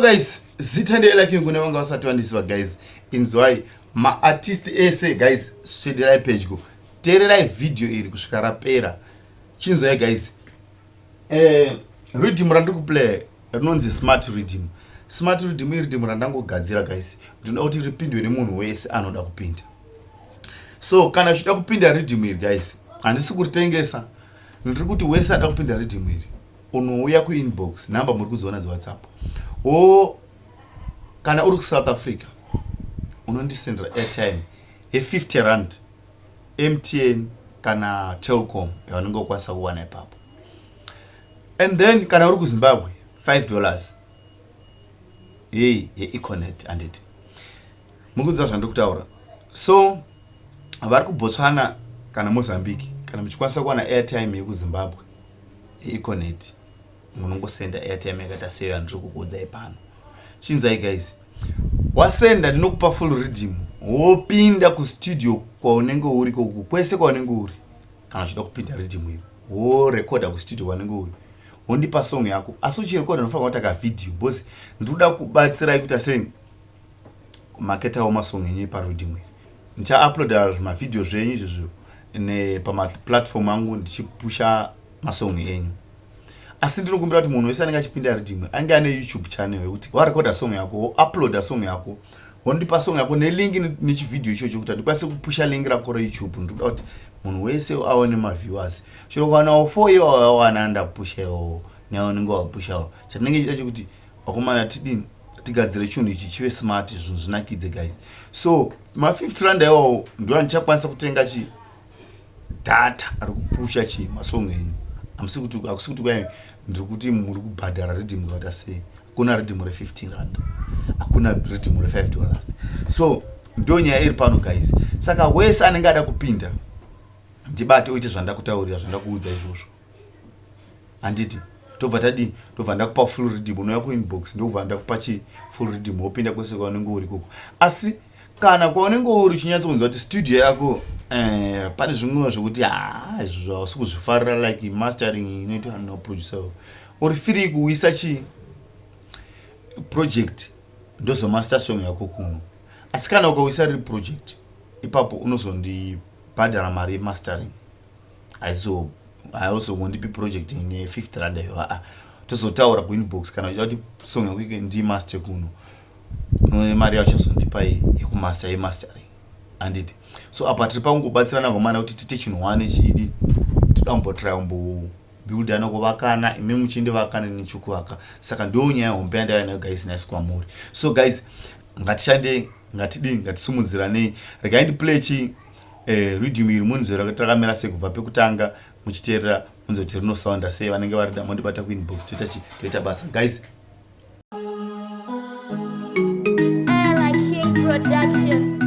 So guys, zitendela kingu nevanga vasati vandisiva guys. Inzwai ma artist ese guys, swederai page go. Tererai video iri kusvika rapera. Chinzwai guys. Riddim randiku play rinonzi smart riddim. Smart riddim riddim randangogadzira guys. Ndinoda kuti ripindwe nemunhu wese anoda kupinda. So kana uchida kupinda riddim iri guys, handisi kuritengesa. Ndiri kuti wese ada kupinda riddim iri, unouya kuinbox namba muri kuzoona WhatsApp. Kana uri South Africa, unondisendera airtime ye50 rand, MTN kana Telkom yavanenge ukwanisa kuwana ipapo. And then kana uri kuZimbabwe, $5 ye-Econet anditi. Mukunzwa zvandiri kutaura. So vari kuBotswana kana Mozambique, kana muchikwanisa kuwana airtime yekuZimbabwe ye-Econet, munongosenda airtime yakaita seyo yandiri kukuudzai pano. Chinzai guys, wasenda ndinokupa full riddim, wopinda kustudio kwaunenge uri koku kwese kwaunenge uri. Kana uchida kupinda riddim iri, worekoda kustudio kwaunenge uri, wondipa song yako. Asi uchirekoda unofanira kutaka video bosi ndinoda kubatsirai kuti sei kumaketawo masong enyu pariddim iri. Ndicha-uploada mavideo zvenyu izvozvo pamaplatform angu ndichipusha masong enyu. Asi ndinokumbira kuti munhu wese anenge achipinda riddim ange ane YouTube channel yekuti warekoda song yako, wo-uploada song yako, wondipa song yako nelink nechivideo ichocho kuti ndikwanise kupusha link rako reYouTube. Ndinoda kuti munhu wese aone maviewers. Chero kana 4 iwo awana ndapushawo neunenge wapushawo. Chatinenge chida chekuti wakomana tidini tigadzire chinhu ichi chive smart, zvinhu zvinakidze guys. So ma50 rand iwo ndiwo andichakwanisa kutenga data ari kupusha masong enyu. Akusi kuti kwai ndiri kuti muri kubhadhara riddim kwata sei. Hakuna riddim re15 rand, hakuna riddim re$5. So ndo nyaya iri pano guys. Saka wese anenge ada kupinda ndibate uite zvandakutaurira, zvandakuudza izvozvo. Handiti tobva ndakupa full riddim, unouya kuinbox ndobva ndakupa full riddim, wopinda kwese kwaunenge uri koko. Asi kana kwaunenge uri uchinyatsonzwa kuti studio yako pane zvimwewo zvokuti izvo hausi kuzvifarira like mastering inoitwa noproducer, uri free kuisa project ndozomaster song yako kuno. Asi kana ukauisa riri project, ipapo unozondibhadhara mari yemastering. Haizongondipi project ine 50 rand iyo. Tozotaura kuinbox kana uchida kuti song yako ndimaster kuno, mari yacho uzondipa yekumaster yemastering. Handiti. So apa tiri pangobatsirana ngomana kuti tite chinhu wane chidi, toda kumbotry buildana kuvakana, imi muchindivakana nechikuvaka. Saka ndo nyaya hombe yandava nayo guys nice kwamuri. So guys, ngatisumudziranei. Regai ndiplay riddim iri munzwera kuti rakamira sei kubva pekutanga muchiteerera, munzwe kuti rinosounda sei. Vanenge varida mondibata kuinbox toita basa guys. Production.